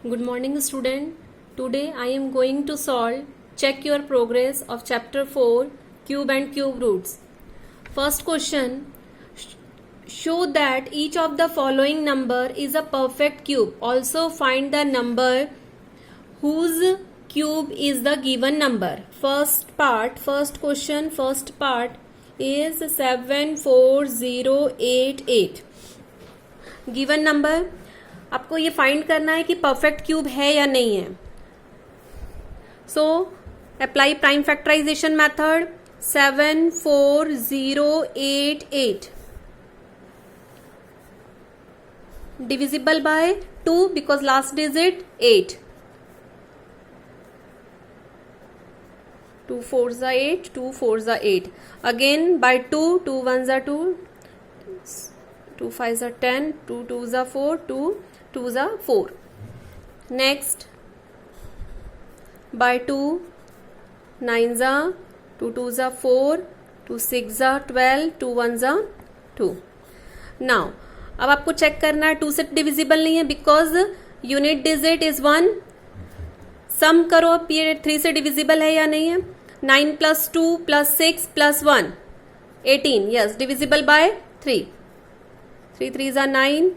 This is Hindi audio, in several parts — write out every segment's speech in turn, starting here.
Good morning, student. Today I am going to solve check your progress of chapter 4 cube and cube roots. First question, show that each of the following number is a perfect cube. Also find the number whose cube is the given number. First part is 74088. Given number आपको ये फाइंड करना है कि परफेक्ट क्यूब है या नहीं है. So apply prime factorisation method. 74088 divisible by 2 because last digit 8. 2 4s are 8, 2 4s are 8. Again by 2, 2 1s are 2, 2 5s are 10, 2 2s are 4, 2 2s are 4. Next by 2, 9s are 2 2s are 4, 2 6s are 12, 2 1s are 2. Now अब आपको चेक करना है 2 से डिविजिबल नहीं है बिकॉज यूनिट डिजिट इज 1. सम करो ये 3 से डिविजिबल है या नहीं है. 9 plus 2 plus 6 plus 1 18. Yes, divisible by 3. 3 3s are 9.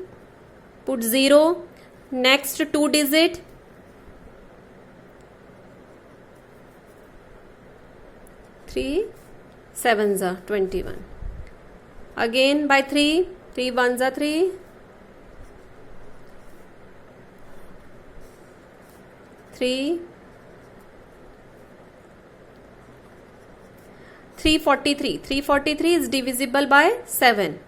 Put 0. Next 2 digit. 3 7s are 21. Again by 3. 3 1s are 3. 3 343. 343 is divisible by 7.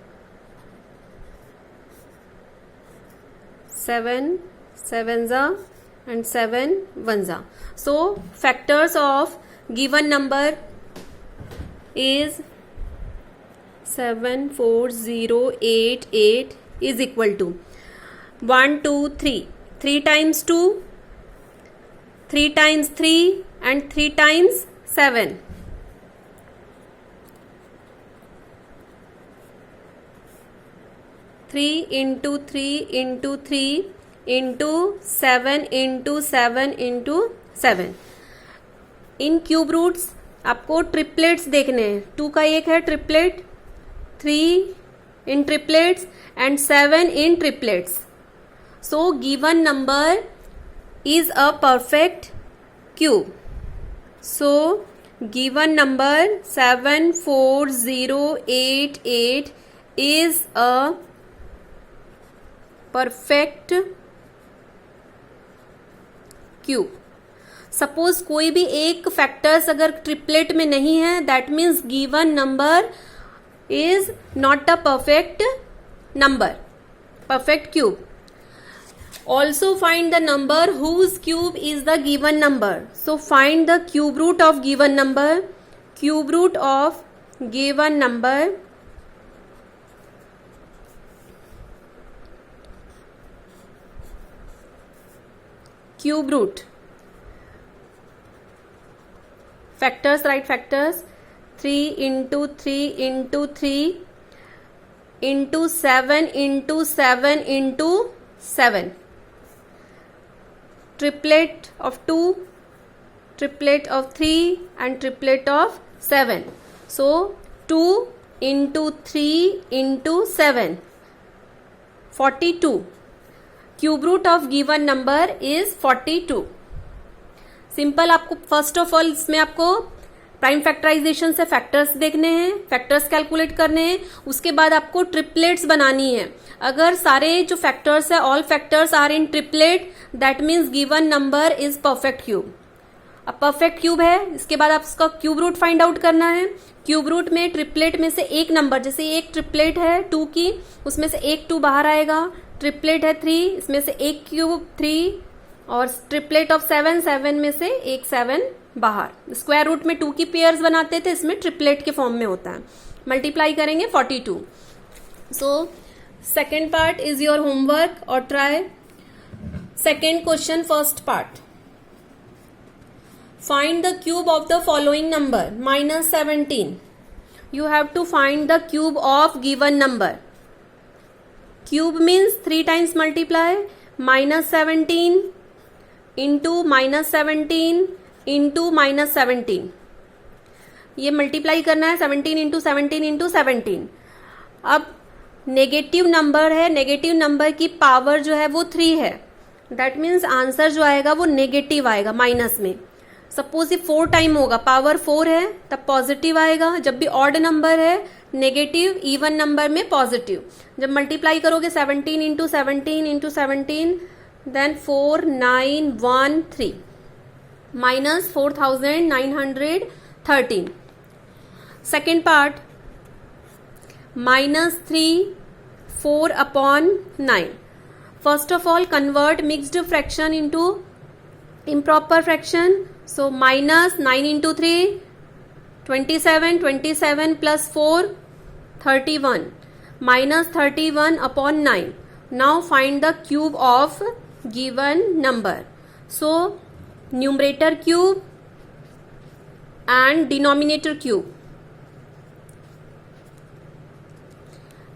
7 7s are and 7 1s are. So factors of given number is 74088 is equal to 1 2 3. 3 times 2, 3 times 3 and 3 times 7. 3 into 3 into 3 into 7 into 7 into 7. In cube roots आपको ट्रिपलेट्स देखने हैं. 2 का एक है triplet, 3 in triplets and 7 in triplets. So given number is a perfect cube. So given number 74088 is a perfect cube. Suppose कोई भी एक फैक्टर्स अगर ट्रिपलेट में नहीं है that means given number is not a perfect number, perfect cube. Also find the number whose cube is the given number. So find the cube root of given number. Cube root of given number cube root. Factors, write factors. 3 into 3 into 3 into 7 into 7 into 7. Triplet of 2, triplet of 3 and triplet of 7. So 2 into 3 into 7. 42. Cube root of given number is 42. Simple. आपको फर्स्ट ऑफ ऑल इसमें आपको प्राइम फैक्टराइजेशन से फैक्टर्स देखने हैं, फैक्टर्स कैलकुलेट करने हैं. उसके बाद आपको ट्रिपलेट्स बनानी है. अगर सारे जो फैक्टर्स है all factors are in triplet that means given number is perfect cube. अब परफेक्ट क्यूब है, इसके बाद आप उसका क्यूब रूट फाइंड आउट करना है. क्यूब रूट में ट्रिपलेट में से एक नंबर, जैसे एक ट्रिपलेट है 2 की, उसमें से एक 2 बाहर आएगा. ट्रिपलेट है 3, इसमें से एक क्यूब 3 और ट्रिपलेट ऑफ 7 7 में से एक 7 बाहर. स्क्वायर रूट में 2 की पेयर्स बनाते थे, इसमें ट्रिपलेट के फॉर्म में होता है. मल्टीप्लाई करेंगे 42. So second part is your homework और try. Second question first part. Find the cube of the following number -17. You have to find the cube of given number. Cube means 3 times multiply. -17 into -17 into -17, ये मल्टीप्लाई करना है 17 इंटू 17 इंटू 17। अब नेगेटिव नंबर है, नेगेटिव नंबर की पावर जो है वो 3 है, दैट मीन्स आंसर जो आएगा वो नेगेटिव आएगा माइनस में। सपोज ये 4 टाइम होगा, पावर 4 है तब पॉजिटिव आएगा, जब भी ऑड नंबर है नेगेटिव, इवन नंबर में पॉजिटिव। जब मल्टीप्लाई करोगे 17 into 17 into 17 then 4913 minus 4913। Second part -3 4 upon 9। First of all convert mixed fraction into improper fraction, so -9 into 3 27, 27 plus 4 31 minus 31 upon 9। Now find the cube of given number, so numerator cube and denominator cube।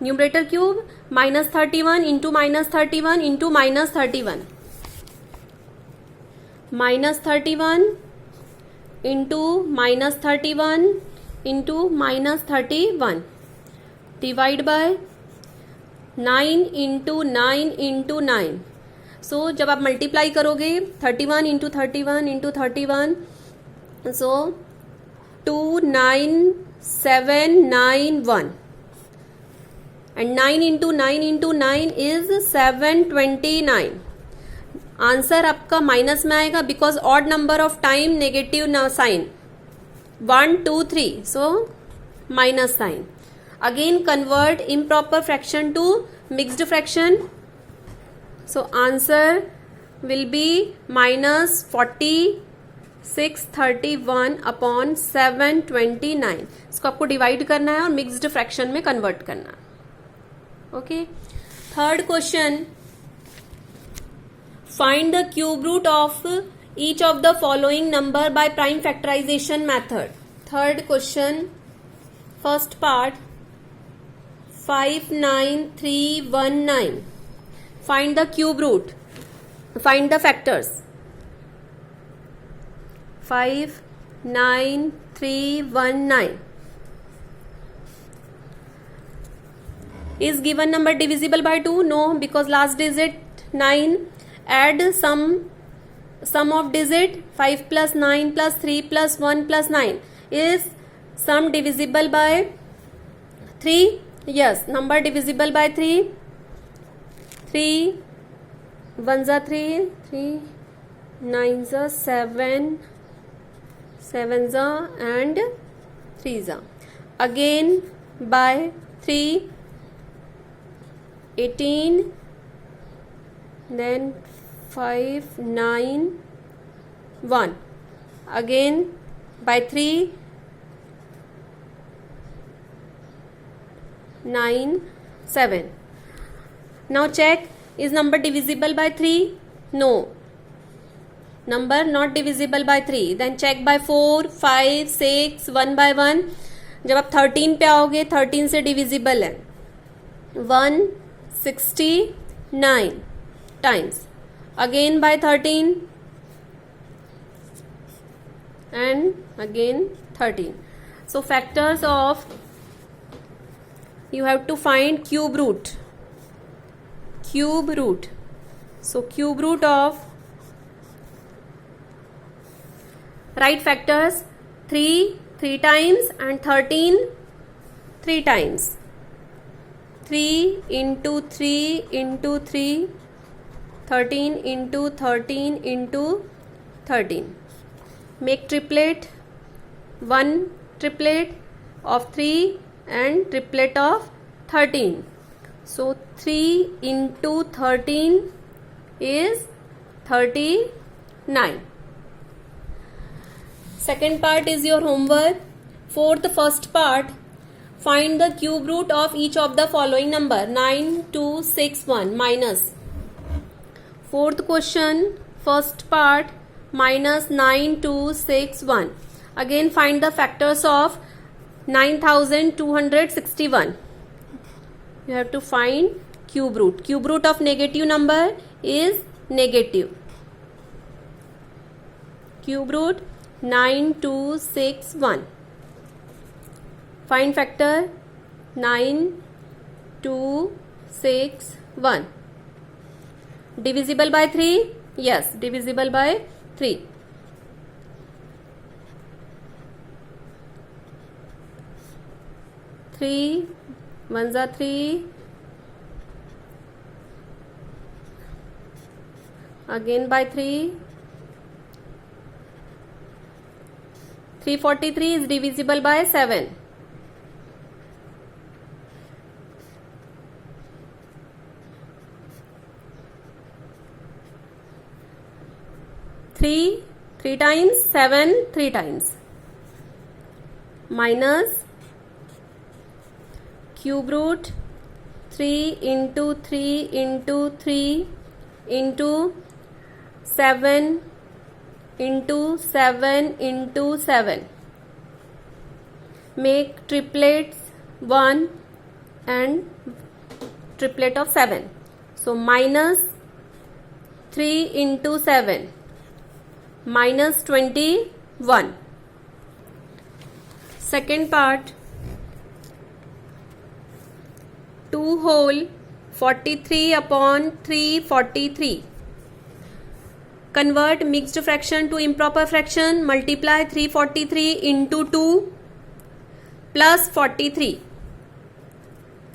Numerator cube -31 into -31 into -31, -31 into -31 into -31 divide by 9 into 9 into 9। So जब आप मल्टीप्लाई करोगे 31 into 31 into 31, so 29791 and 9 into 9 into 9 is 729। Answer आपका माइनस में आएगा because odd number of time negative sign 1 2 3, so minus sign. Again convert improper fraction to mixed fraction, so answer will be -4631 upon 729। इसको आपको डिवाइड करना है और मिक्स्ड फ्रैक्शन में कन्वर्ट करना है। Okay, third question, find the cube root of each of the following number by prime factorisation method. Third question, first part 59319। Find the cube root, find the factors. 59319 is given number divisible by 2? No, because last digit 9. Add sum of digit 5 plus 9 plus 3 plus 1 plus 9. Is sum divisible by 3? Yes, number divisible by 3. 3 1s are 3, 3 9s are 7, 7s are and 3s are. Again by 3 18, then 5 9 1, again by 3 9 7। now check, is number divisible by 3? no, number not divisible by 3। then check by 4 5 6 1 by 1। जब आप 13 पे आओगे 13 से डिविजिबल है 169 times, again by 13 and again 13। so factors of, you have to find cube root, so cube root of, write factors 3 times and 13 3 times। 3 into 3 into 3, 13 into 13 into 13। make triplet, one triplet of 3 and triplet of 13, so 3 into 13 is 39। second part is your homework। fourth first part, find the cube root of each of the following number 9261 minus। fourth question, first part -9261। again find the factors of 9261। you have to find cube root of negative number is negative। cube root 9, 2, 6, 1. Find factor 9, 2, 6, 1. Divisible by 3? Yes, divisible by 3. 3, 1s are 3. Again by 3. 343 is divisible by 7. 3 times, 7 3 times. Minus cube root 3 into 3 into 3 into 7 into 7 into 7. Make triplets 1 and triplet of 7. So minus 3 into 7 minus 21. Second part, 2 whole 43 upon 343. Convert mixed fraction to improper fraction. Multiply 343 into 2 plus 43.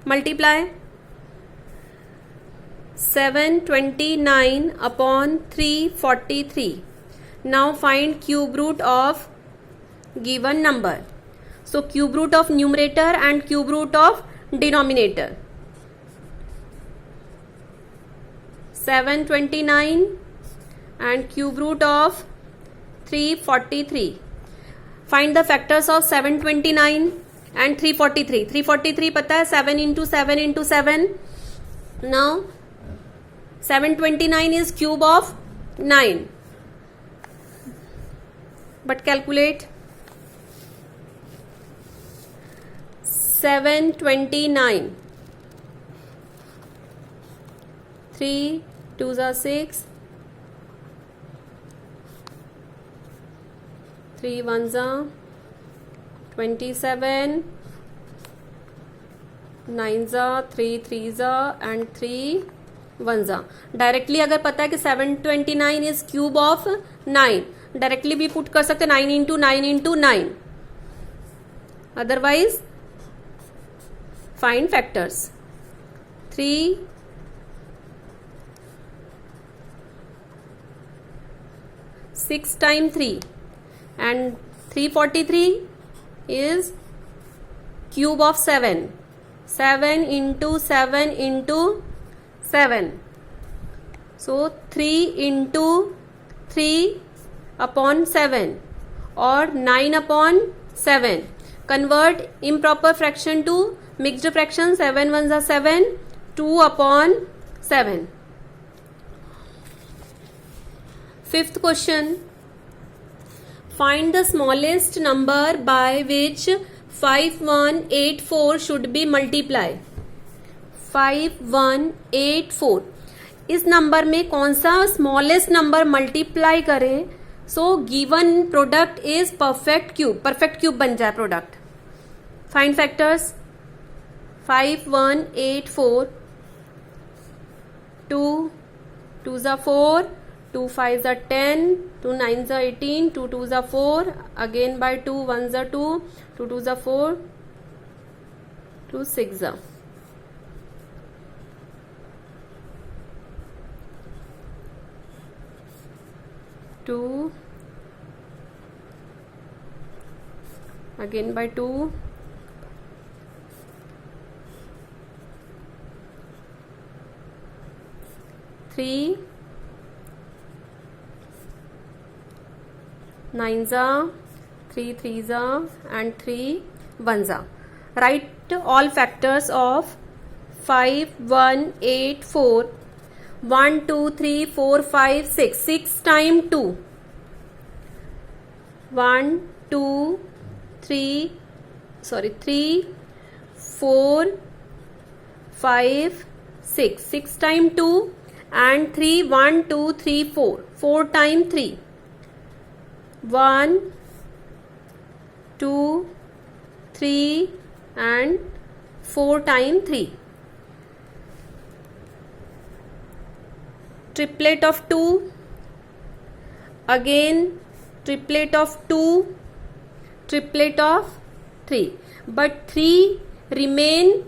Multiply 729 upon 343. Now find cube root of given number. So cube root of numerator and cube root of denominator. 729 and cube root of 343. Find the factors of 729 and 343. 343 पता है 7 into 7 into 7. Now 729 is cube of 9. But calculate 729. 3 2s are 6. 3 1s are 27. 9s are 3 3s are and 3 1s are. Directly अगर पता है कि 729 is cube of 9, डायरेक्टली भी पुट कर सकते 9 into 9 into 9. Otherwise find factors. 3 6 times 3 and 343 is cube of 7. 7 into 7 into 7. So 3 into 3 upon 7 or 9 upon 7. Convert improper fraction to mixed fraction. 7 1s are 7. 2 upon 7. Fifth question. Find the smallest number by which 5184 should be multiplied. 5184. इस नंबर में कौन सा स्मॉलेस्ट नंबर मल्टीप्लाई करें so given product is perfect cube बन जाए product. Find factors. 5184. 2 2s are 4. 2 5s are 10. 2 9s are 18. 2 2s are 4. Again by 2 1s are 2. 2 2s are 4. 2 6s are. Two, again by 2, 3, 9s are, 3 3s are and 3 1s are. Write all factors of 5184. 1 2 3 4 5 6. 6 times 2. 1 2 3 3 4 5 6. 6 times 2 and 3 1 2 3 4. 4 times 3. 1 2 3 and 4 times 3. Triplet of 2, again triplet of 2, triplet of 3, but 3 remain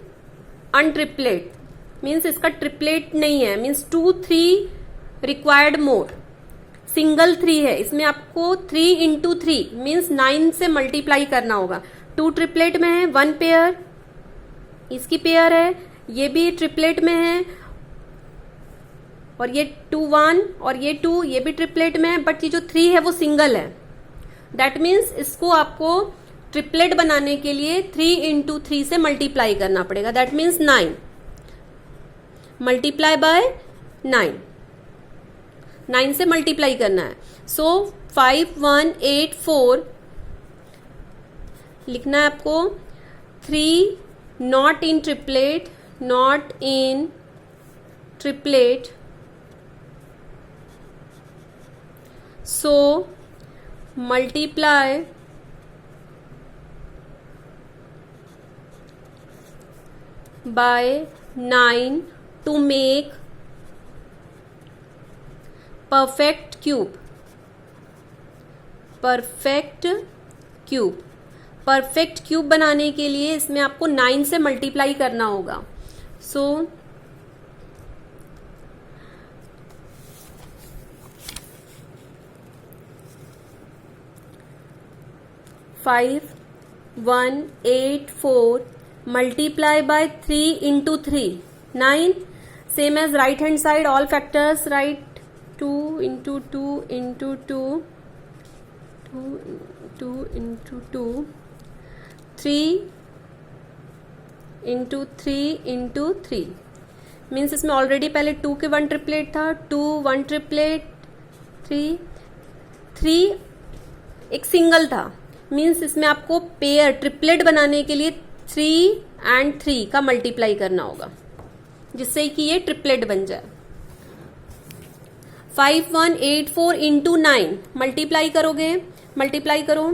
untriplet, means इसका ट्रिपलेट नहीं है, मीन्स 2 3 रिक्वायर्ड मोर, सिंगल 3 है, इसमें आपको 3 इंटू 3 मीन्स 9 से मल्टीप्लाई करना होगा. 2 ट्रिपलेट में है, 1 पेयर इसकी पेयर है, ये भी ट्रिपलेट में है, और ये 2 1 और ये 2 ये भी ट्रिपलेट में है, बट ये जो 3 है वो सिंगल है. दैट मीन्स इसको आपको ट्रिपलेट बनाने के लिए 3 इंटू 3 से मल्टीप्लाई करना पड़ेगा. दैट मीन्स 9 मल्टीप्लाई बाय 9 से मल्टीप्लाई करना है. सो 5 1 8 4 लिखना है आपको. 3 not in triplet, not in triplet, so multiply by 9 to make perfect cube. perfect cube perfect cube बनाने के लिए इसमें आपको 9 से मल्टीप्लाई करना होगा. So five 1 8 4 multiply by 3 into 3 9. Same as right hand side, all factors write 2 into 2 into 2 2 into 2 3 into 3 into 3 means इसमें ऑलरेडी पहले 2 के 1 ट्रिपलेट था, 2 1 ट्रिपलेट 3 एक सिंगल था. मीन्स इसमें आपको पेयर ट्रिपलेट बनाने के लिए 3 and 3 का मल्टीप्लाई करना होगा, जिससे कि ये ट्रिपलेट बन जाए. 5 1 8 4 इंटू 9 मल्टीप्लाई करोगे, मल्टीप्लाई करो.